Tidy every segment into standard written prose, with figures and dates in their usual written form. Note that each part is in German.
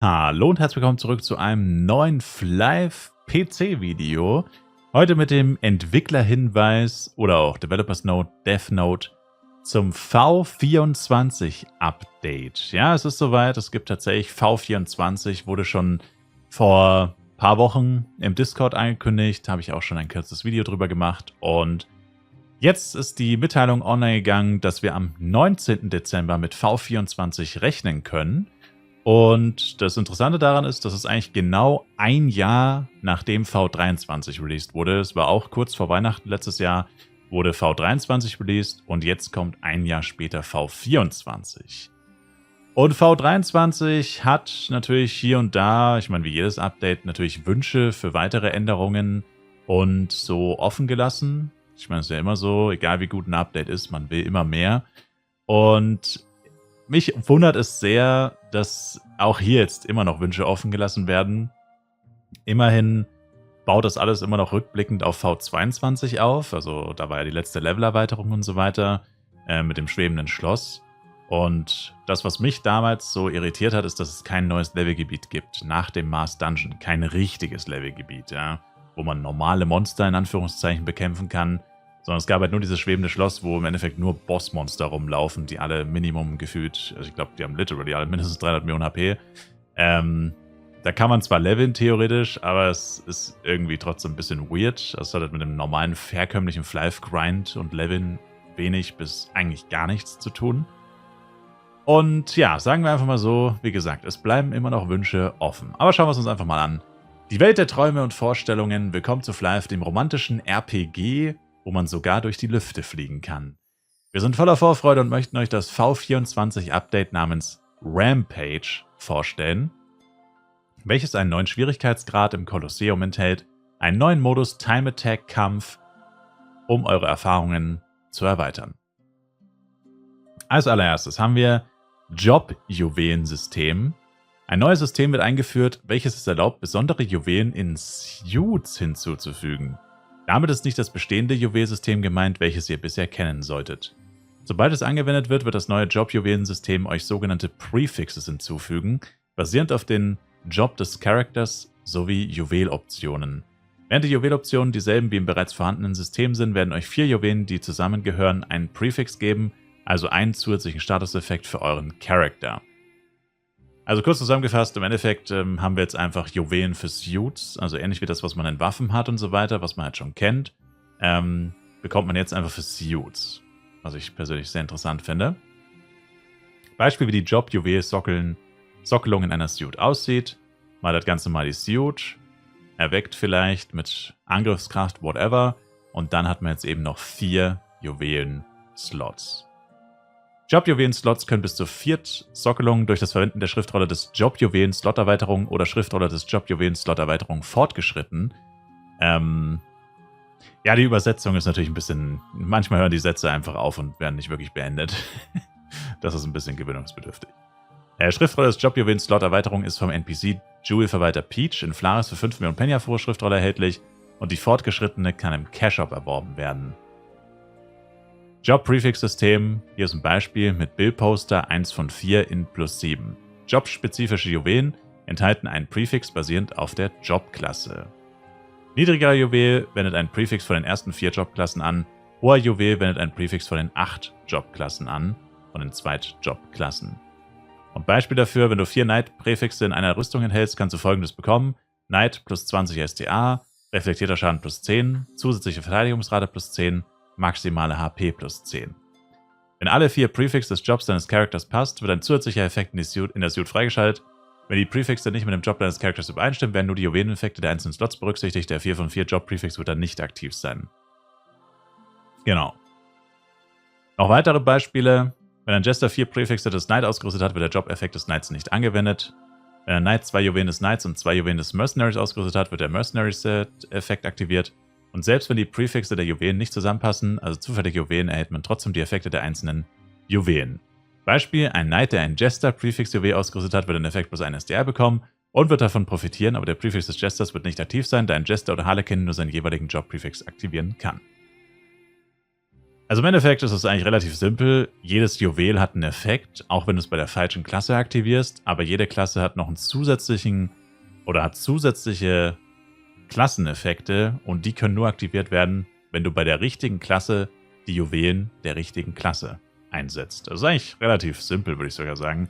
Hallo und herzlich willkommen zurück zu einem neuen Flive-PC-Video. Heute mit dem Entwicklerhinweis oder auch Developers Note, Dev Note zum V24-Update. Ja, es ist soweit, es gibt tatsächlich V24, wurde schon vor ein paar Wochen im Discord angekündigt, habe ich auch schon ein kurzes Video drüber gemacht und jetzt ist die Mitteilung online gegangen, dass wir am 19. Dezember mit V24 rechnen können. Und das Interessante daran ist, dass es eigentlich genau ein Jahr nachdem V23 released wurde, es war auch kurz vor Weihnachten letztes Jahr, wurde V23 released und jetzt kommt ein Jahr später V24. Und V23 hat natürlich hier und da, ich meine wie jedes Update, natürlich Wünsche für weitere Änderungen und so offen gelassen. Ich meine, es ist ja immer so, egal wie gut ein Update ist, man will immer mehr. Und mich wundert es sehr, dass auch hier jetzt immer noch Wünsche offen gelassen werden. Immerhin baut das alles immer noch rückblickend auf V22 auf. Also da war ja die letzte Levelerweiterung und so weiter mit dem schwebenden Schloss. Und das, was mich damals so irritiert hat, ist, dass es kein neues Levelgebiet gibt nach dem Mars Dungeon. Kein richtiges Levelgebiet, ja, wo man normale Monster in Anführungszeichen bekämpfen kann. Sondern es gab halt nur dieses schwebende Schloss, wo im Endeffekt nur Bossmonster rumlaufen, die alle Minimum gefühlt, also ich glaube, die haben literally alle mindestens 300 Millionen HP. Da kann man zwar leveln theoretisch, aber es ist irgendwie trotzdem ein bisschen weird. Das hat halt mit dem normalen, herkömmlichen Flive-Grind und Leveln wenig bis eigentlich gar nichts zu tun. Und ja, sagen wir einfach mal so, wie gesagt, es bleiben immer noch Wünsche offen. Aber schauen wir es uns einfach mal an. Die Welt der Träume und Vorstellungen, willkommen zu Flive, dem romantischen RPG, wo man sogar durch die Lüfte fliegen kann. Wir sind voller Vorfreude und möchten euch das V24-Update namens Rampage vorstellen, welches einen neuen Schwierigkeitsgrad im Kolosseum enthält, einen neuen Modus Time Attack Kampf, um eure Erfahrungen zu erweitern. Als allererstes haben wir Job-Juwelen-System. Ein neues System wird eingeführt, welches es erlaubt, besondere Juwelen in Suits hinzuzufügen. Damit ist nicht das bestehende Juwelsystem gemeint, welches ihr bisher kennen solltet. Sobald es angewendet wird, wird das neue Job-Juwelen-System euch sogenannte Prefixes hinzufügen, basierend auf den Job des Charakters sowie Juweloptionen. Während die Juweloptionen dieselben wie im bereits vorhandenen System sind, werden euch 4 Juwelen, die zusammengehören, einen Prefix geben, also einen zusätzlichen Statuseffekt für euren Charakter. Also kurz zusammengefasst, im Endeffekt haben wir jetzt einfach Juwelen für Suits, also ähnlich wie das, was man in Waffen hat und so weiter, was man halt schon kennt, bekommt man jetzt einfach für Suits, was ich persönlich sehr interessant finde. Beispiel, wie die Job-Juwel-Sockelung in einer Suit aussieht. Mal das Ganze mal die Suit, erweckt vielleicht mit Angriffskraft, whatever, und dann hat man jetzt eben noch 4 Juwelen-Slots. Job-Juwelen-Slots können bis zu 4 Sockelungen durch das Verwenden der Schriftrolle des Job-Juwelen-Slot-Erweiterung oder Schriftrolle des Job-Juwelen-Slot-Erweiterung fortgeschritten. Ja, die Übersetzung ist natürlich ein bisschen... Manchmal hören die Sätze einfach auf und werden nicht wirklich beendet. Das ist ein bisschen gewöhnungsbedürftig. Schriftrolle des Job-Juwelen-Slot-Erweiterung ist vom NPC Jewel-Verwalter Peach in Flaris für 5 Millionen Penja pro Schriftrolle erhältlich und die fortgeschrittene kann im Cash-Shop erworben werden. Job-Prefix-System, hier ist ein Beispiel mit Bildposter 1 von 4 in +7. Job-spezifische Juwelen enthalten einen Prefix basierend auf der Jobklasse. Niedriger Juwel wendet einen Prefix von den ersten 4 Jobklassen an, hoher Juwel wendet einen Prefix von den 8 Jobklassen an, von den Zweit-Jobklassen. Und Beispiel dafür, wenn du 4 Knight-Präfixe in einer Rüstung enthältst, kannst du folgendes bekommen: Knight plus 20 STA, reflektierter Schaden plus 10, zusätzliche Verteidigungsrate plus 10, maximale HP plus 10. Wenn alle 4 Prefixes des Jobs deines Charakters passt, wird ein zusätzlicher Effekt in der Suit freigeschaltet. Wenn die Prefixe nicht mit dem Job deines Charakters übereinstimmen, werden nur die Juweleneffekte der einzelnen Slots berücksichtigt. Der 4 von 4 Job-Prefix wird dann nicht aktiv sein. Genau. Noch weitere Beispiele. Wenn ein Jester 4 Prefixe des Knight ausgerüstet hat, wird der Job-Effekt des Knights nicht angewendet. Wenn ein Knight 2 Juwelen des Knights und 2 Juwelen des Mercenaries ausgerüstet hat, wird der Mercenaries-Effekt aktiviert. Und selbst wenn die Prefixe der Juwelen nicht zusammenpassen, also zufällige Juwelen, erhält man trotzdem die Effekte der einzelnen Juwelen. Beispiel, ein Knight, der einen Jester-Prefix-Juwel ausgerüstet hat, wird einen Effekt plus 1 SDR bekommen und wird davon profitieren, aber der Prefix des Jesters wird nicht aktiv sein, da ein Jester oder Harlequin nur seinen jeweiligen Job-Prefix aktivieren kann. Also im Endeffekt ist es eigentlich relativ simpel. Jedes Juwel hat einen Effekt, auch wenn du es bei der falschen Klasse aktivierst. Aber jede Klasse hat noch einen zusätzlichen oder hat zusätzliche Klasseneffekte und die können nur aktiviert werden, wenn du bei der richtigen Klasse die Juwelen der richtigen Klasse einsetzt. Das ist eigentlich relativ simpel, würde ich sogar sagen.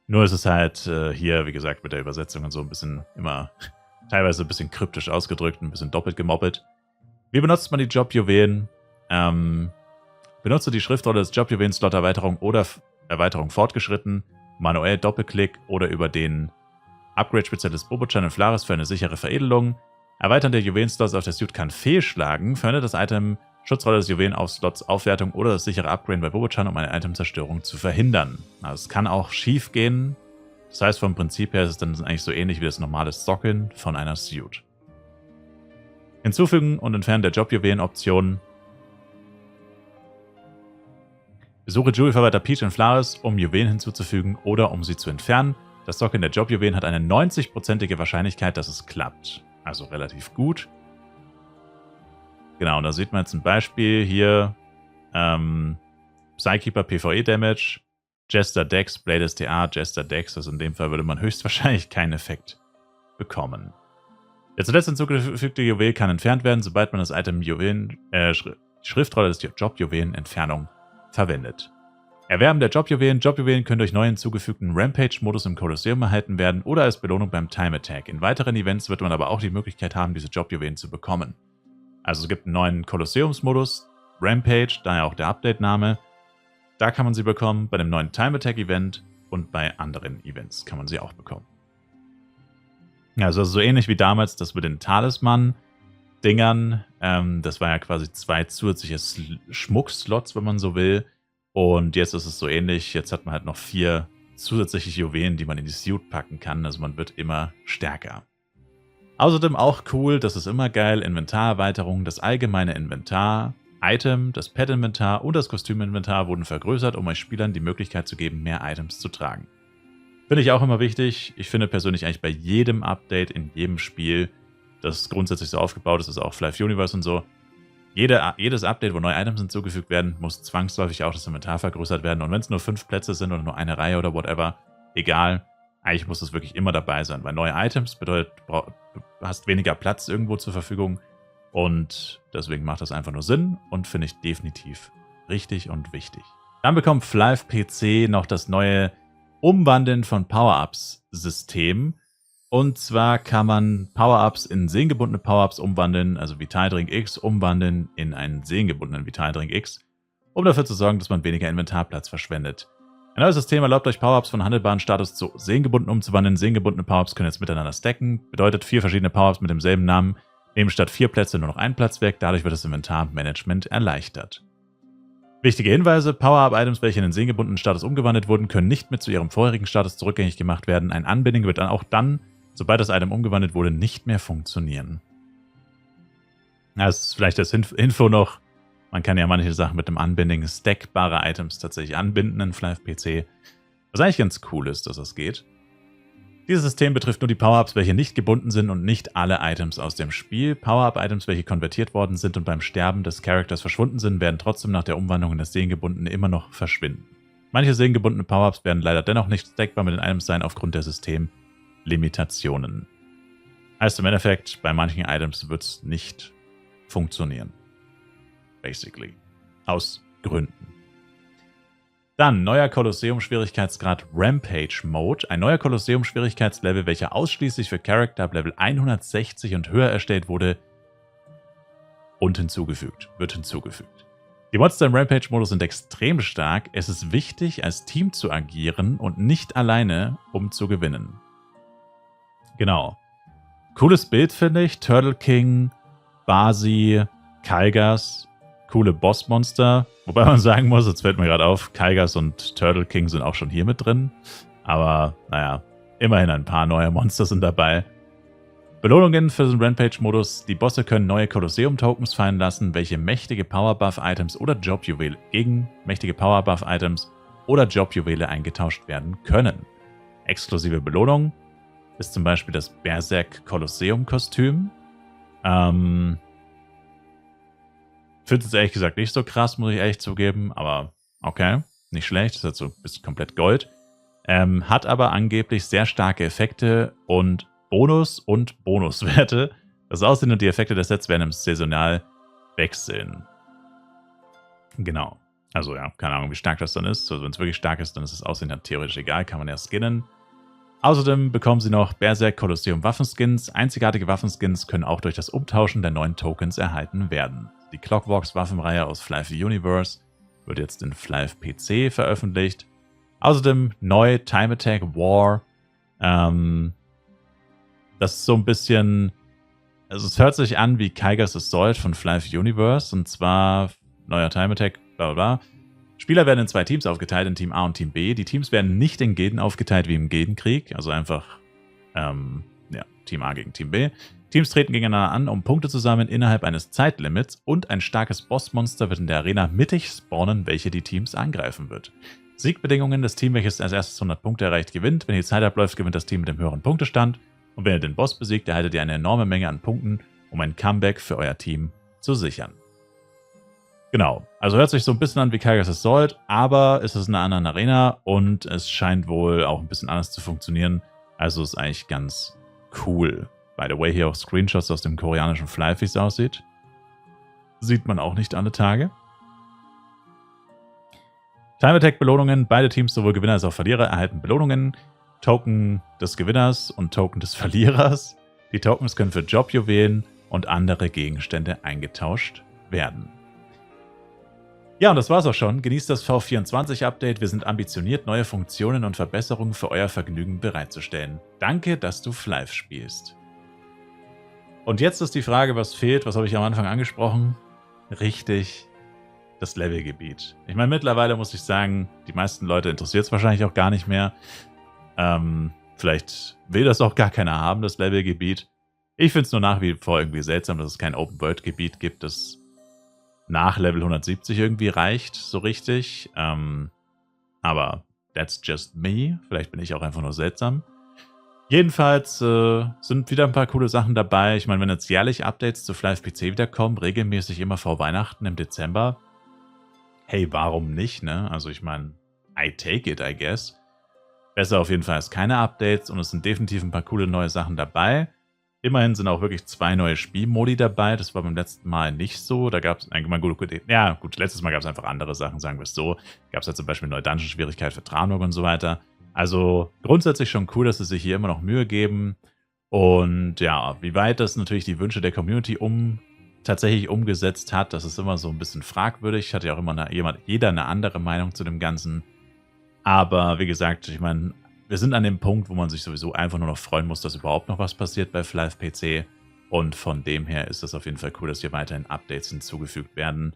Nur ist es halt hier, wie gesagt, mit der Übersetzung und so ein bisschen immer teilweise ein bisschen kryptisch ausgedrückt, ein bisschen doppelt gemoppelt. Wie benutzt man die Jobjuwelen? Benutze die Schriftrolle des Jobjuwelen-Slot Erweiterung oder Erweiterung fortgeschritten, manuell Doppelklick oder über den Upgrade-Spezialist Bobo-Chan und Flaris für eine sichere Veredelung. Erweitern der Juwelen-Slots auf der Suit kann fehlschlagen. Verwendet das Item Schutzrolle des Juwelen auf Slots Aufwertung oder das sichere Upgrade bei Bobo-Chan, um eine Item-Zerstörung zu verhindern. Also es kann auch schief gehen. Das heißt, vom Prinzip her ist es dann eigentlich so ähnlich wie das normale Sockeln von einer Suit. Hinzufügen und Entfernen der Jobjuwelen-Option. Besuche Jewelverwalter Peach und Flaris, um Juwelen hinzuzufügen oder um sie zu entfernen. Das Sockeln der Jobjuwelen hat eine 90%ige Wahrscheinlichkeit, dass es klappt. Also relativ gut. Genau, und da sieht man jetzt ein Beispiel hier. Psykeeper PvE Damage, Jester Dex, Blade STA, Jester Dex. Also in dem Fall würde man höchstwahrscheinlich keinen Effekt bekommen. Der zuletzt hinzugefügte Juwel kann entfernt werden, sobald man das Item Schriftrolle des Jobjuwelen Entfernung verwendet. Erwerben der Jobjuwelen. Jobjuwelen können durch neu hinzugefügten Rampage-Modus im Kolosseum erhalten werden oder als Belohnung beim Time Attack. In weiteren Events wird man aber auch die Möglichkeit haben, diese Jobjuwelen zu bekommen. Also es gibt einen neuen Kolosseumsmodus, Rampage, daher auch der Update-Name. Da kann man sie bekommen, bei dem neuen Time Attack-Event und bei anderen Events kann man sie auch bekommen. Ja, also so ähnlich wie damals das mit den Talisman-Dingern. Das war ja quasi 2 zusätzliche Schmuckslots, wenn man so will. Und jetzt ist es so ähnlich. Jetzt hat man halt noch 4 zusätzliche Juwelen, die man in die Suit packen kann. Also man wird immer stärker. Außerdem auch cool, das ist immer geil, Inventarerweiterung. Das allgemeine Inventar, Item, das Pet-Inventar und das Kostüminventar wurden vergrößert, um euch Spielern die Möglichkeit zu geben, mehr Items zu tragen. Finde ich auch immer wichtig. Ich finde persönlich eigentlich bei jedem Update in jedem Spiel, das grundsätzlich so aufgebaut ist, ist auch Flive Universe und so. Jedes Update, wo neue Items hinzugefügt werden, muss zwangsläufig auch das Inventar vergrößert werden. Und wenn es nur 5 Plätze sind oder nur eine Reihe oder whatever, egal, eigentlich muss es wirklich immer dabei sein. Weil neue Items bedeutet, du hast weniger Platz irgendwo zur Verfügung. Und deswegen macht das einfach nur Sinn und finde ich definitiv richtig und wichtig. Dann bekommt Flive PC noch das neue Umwandeln von Power-Ups-System. Und zwar kann man Power-Ups in seelengebundene Power-Ups umwandeln, also Vitaldrink X umwandeln in einen seelengebundenen Vitaldrink X, um dafür zu sorgen, dass man weniger Inventarplatz verschwendet. Ein neues System erlaubt euch Power-Ups von handelbaren Status zu seelengebunden umzuwandeln. Seelengebundene Power-Ups können jetzt miteinander stacken, bedeutet 4 verschiedene Power-Ups mit demselben Namen, nehmen statt 4 Plätze nur noch 1 Platz weg, dadurch wird das Inventarmanagement erleichtert. Wichtige Hinweise: Power-Up-Items, welche in den seelengebundenen Status umgewandelt wurden, können nicht mehr zu ihrem vorherigen Status zurückgängig gemacht werden. Ein Unbinding wird dann auch dann, sobald das Item umgewandelt wurde, nicht mehr funktionieren. Das ist vielleicht das Info noch. Man kann ja manche Sachen mit dem Unbinding stackbare Items tatsächlich anbinden in Flive PC. Was eigentlich ganz cool ist, dass das geht. Dieses System betrifft nur die Power-Ups, welche nicht gebunden sind und nicht alle Items aus dem Spiel. Power-Up-Items, welche konvertiert worden sind und beim Sterben des Charakters verschwunden sind, werden trotzdem nach der Umwandlung in das Seelengebundene immer noch verschwinden. Manche seelengebundene Power-Ups werden leider dennoch nicht stackbar mit den Items sein aufgrund der Systemlimitationen. Heißt im Endeffekt, bei manchen Items wird es nicht funktionieren. Basically. Aus Gründen. Dann neuer Kolosseum-Schwierigkeitsgrad Rampage Mode. Ein neuer Kolosseum-Schwierigkeitslevel, welcher ausschließlich für Charakter ab Level 160 und höher erstellt wurde und wird hinzugefügt. Die Monster im Rampage-Modus sind extrem stark. Es ist wichtig, als Team zu agieren und nicht alleine, um zu gewinnen. Genau. Cooles Bild, finde ich. Turtle King, Basi, Kaigas. Coole Bossmonster. Wobei man sagen muss, jetzt fällt mir gerade auf, Kaigas und Turtle King sind auch schon hier mit drin. Aber naja, immerhin ein paar neue Monster sind dabei. Belohnungen für den Rampage-Modus. Die Bosse können neue Kolosseum-Tokens fallen lassen, welche mächtige Power-Buff-Items oder Jobjuwele gegen mächtige Power-Buff-Items oder Jobjuwele eingetauscht werden können. Exklusive Belohnung ist zum Beispiel das Berserk Kolosseum-Kostüm. Finde es ehrlich gesagt nicht so krass, muss ich ehrlich zugeben, aber okay, nicht schlecht, ist halt so bis komplett Gold. Hat aber angeblich sehr starke Effekte und Bonuswerte. Das Aussehen und die Effekte der Sets werden im Saisonal wechseln. Genau. Also ja, keine Ahnung, wie stark das dann ist. Also wenn es wirklich stark ist, dann ist das Aussehen dann theoretisch egal, kann man ja skinnen. Außerdem bekommen sie noch Berserk Kolosseum Waffenskins. Einzigartige Waffenskins können auch durch das Umtauschen der neuen Tokens erhalten werden. Die Clockworks Waffenreihe aus Flive Universe wird jetzt in Flive PC veröffentlicht. Außerdem neu Time Attack War. Das ist so ein bisschen... Also es hört sich an wie Kaigas Assault von Flive Universe. Und zwar neuer Time Attack, bla bla bla. Spieler werden in 2 Teams aufgeteilt, in Team A und Team B. Die Teams werden nicht in Gilden aufgeteilt wie im Gildenkrieg. Also einfach Team A gegen Team B. Teams treten gegeneinander an, um Punkte zu sammeln innerhalb eines Zeitlimits. Und ein starkes Bossmonster wird in der Arena mittig spawnen, welche die Teams angreifen wird. Siegbedingungen: Das Team, welches als erstes 100 Punkte erreicht, gewinnt. Wenn die Zeit abläuft, gewinnt das Team mit dem höheren Punktestand. Und wenn ihr den Boss besiegt, erhaltet ihr eine enorme Menge an Punkten, um ein Comeback für euer Team zu sichern. Genau, also hört sich so ein bisschen an wie Kaigas Assault, aber es ist in einer anderen Arena und es scheint wohl auch ein bisschen anders zu funktionieren. Also ist eigentlich ganz cool. By the way, hier auch Screenshots aus dem koreanischen Flive, wie es aussieht. Sieht man auch nicht alle Tage. Time Attack Belohnungen. Beide Teams, sowohl Gewinner als auch Verlierer, erhalten Belohnungen. Token des Gewinners und Token des Verlierers. Die Tokens können für Jobjuwelen und andere Gegenstände eingetauscht werden. Ja, und das war's auch schon. Genießt das V24-Update. Wir sind ambitioniert, neue Funktionen und Verbesserungen für euer Vergnügen bereitzustellen. Danke, dass du Flive spielst. Und jetzt ist die Frage, was fehlt? Was habe ich am Anfang angesprochen? Richtig, das Levelgebiet. Ich meine, mittlerweile muss ich sagen, die meisten Leute interessiert es wahrscheinlich auch gar nicht mehr. Vielleicht will das auch gar keiner haben, das Levelgebiet. Ich finde es nur nach wie vor irgendwie seltsam, dass es kein Open-World-Gebiet gibt, das nach Level 170 irgendwie reicht, so richtig. Aber that's just me. Vielleicht bin ich auch einfach nur seltsam. Jedenfalls sind wieder ein paar coole Sachen dabei. Ich meine, wenn jetzt jährlich Updates zu Flive PC wiederkommen, regelmäßig immer vor Weihnachten im Dezember, hey, warum nicht, ne? Also ich meine, I take it, I guess. Besser auf jeden Fall als keine Updates und es sind definitiv ein paar coole neue Sachen dabei. Immerhin sind auch wirklich 2 neue Spielmodi dabei. Das war beim letzten Mal nicht so. Da gab es letztes Mal gab es einfach andere Sachen, sagen wir es so. Gab es ja zum Beispiel neue Dungeon-Schwierigkeit für Tranok und so weiter. Also grundsätzlich schon cool, dass sie sich hier immer noch Mühe geben. Und ja, wie weit das natürlich die Wünsche der Community tatsächlich umgesetzt hat, das ist immer so ein bisschen fragwürdig. Hat ja auch immer jeder eine andere Meinung zu dem Ganzen. Aber wie gesagt, ich meine, wir sind an dem Punkt, wo man sich sowieso einfach nur noch freuen muss, dass überhaupt noch was passiert bei Flive PC. Und von dem her ist es auf jeden Fall cool, dass hier weiterhin Updates hinzugefügt werden.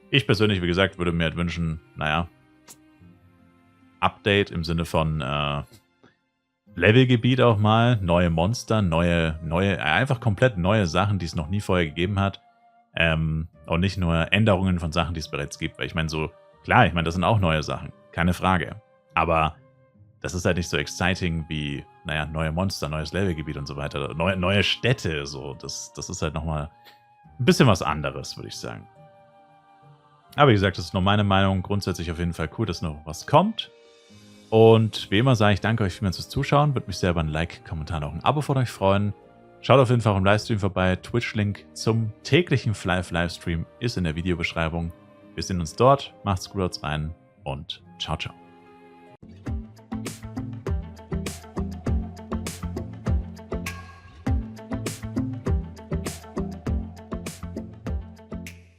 Ich persönlich, wie gesagt, würde mir halt wünschen, naja, Update im Sinne von Levelgebiet auch mal, neue Monster, einfach komplett neue Sachen, die es noch nie vorher gegeben hat. Und nicht nur Änderungen von Sachen, die es bereits gibt. Weil ich meine, das sind auch neue Sachen, keine Frage. Aber das ist halt nicht so exciting wie, naja, neue Monster, neues Levelgebiet und so weiter. Neue Städte, so. Das ist halt nochmal ein bisschen was anderes, würde ich sagen. Aber wie gesagt, das ist nur meine Meinung. Grundsätzlich auf jeden Fall cool, dass noch was kommt. Und wie immer sage ich danke euch vielmals fürs Zuschauen. Würde mich sehr über ein Like, Kommentar und auch ein Abo von euch freuen. Schaut auf jeden Fall auch im Livestream vorbei. Twitch-Link zum täglichen Flive-Livestream ist in der Videobeschreibung. Wir sehen uns dort. Macht's gut, haut's rein und ciao, ciao.